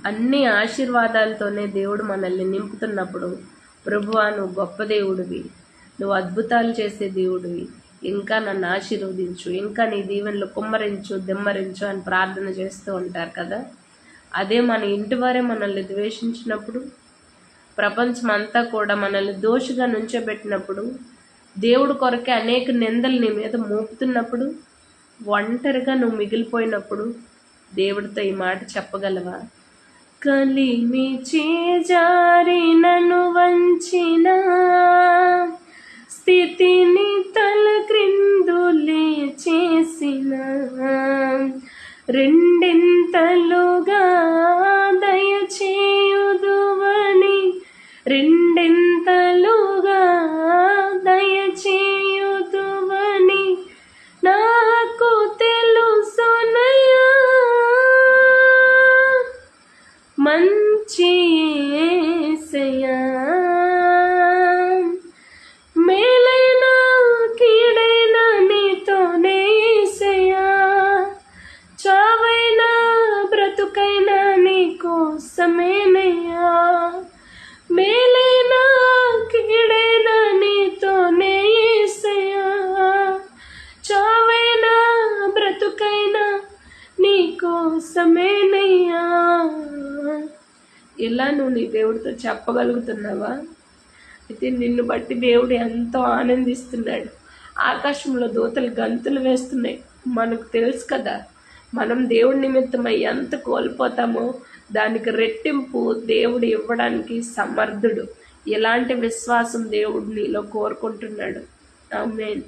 అన్ని ఆశీర్వాదాలతోనే దేవుడు మనల్ని నింపుతున్నప్పుడు, ప్రభువా నువ్వు గొప్ప దేవుడివి, నువ్వు అద్భుతాలు చేసే దేవుడివి, ఇంకా నన్ను ఆశీర్వదించు, ఇంకా నీ దీవెనలు కుమ్మరించు దిమ్మరించు అని ప్రార్థన చేస్తూ ఉంటారు కదా. అదే మన ఇంటి వారే మనల్ని ద్వేషించినప్పుడు, ప్రపంచం అంతా కూడా మనల్ని దోషిగా నుంచోబెట్టినప్పుడు, దేవుడు కొరకే అనేక నిందలు నీ మీద మోపుతున్నప్పుడు, ఒంటరిగా నువ్వు మిగిలిపోయినప్పుడు దేవుడితో ఈ మాట చెప్పగలవా? కలిమి చేజారి నన్ను వంచిన స్థితిని తల క్రిందులే చేసిన, రెండింతలుగా దయచేయుదువని, రెండింతలుగా దయచేయుదువని నాకు తెలుసునయ్యా. మంచి యేసయ్యా, మేలైన కీడైన నీతోనే యేసయ్యా, చావైనా బ్రతుకైనా నీ కోసమేనయ్యా, మేలైన కీడైన నీతోనే యేసయ్యా, చావైనా బ్రతుకైనా నీ కోసమేనయ్యా. ఇలా నువ్వు నీ దేవుడితో చెప్పగలుగుతున్నావా? అయితే నిన్ను బట్టి దేవుడు ఎంతో ఆనందిస్తున్నాడు. ఆకాశంలో దూతలు గంతులు వేస్తున్నాయి. మనకు తెలుసు కదా, మనం దేవుడి నిమిత్తమై ఎంత కోల్పోతామో దానికి రెట్టింపు దేవుడు ఇవ్వడానికి సమర్థుడు. ఇలాంటి విశ్వాసం దేవుడు నీలో కోరుకుంటున్నాడు. ఆమేన్.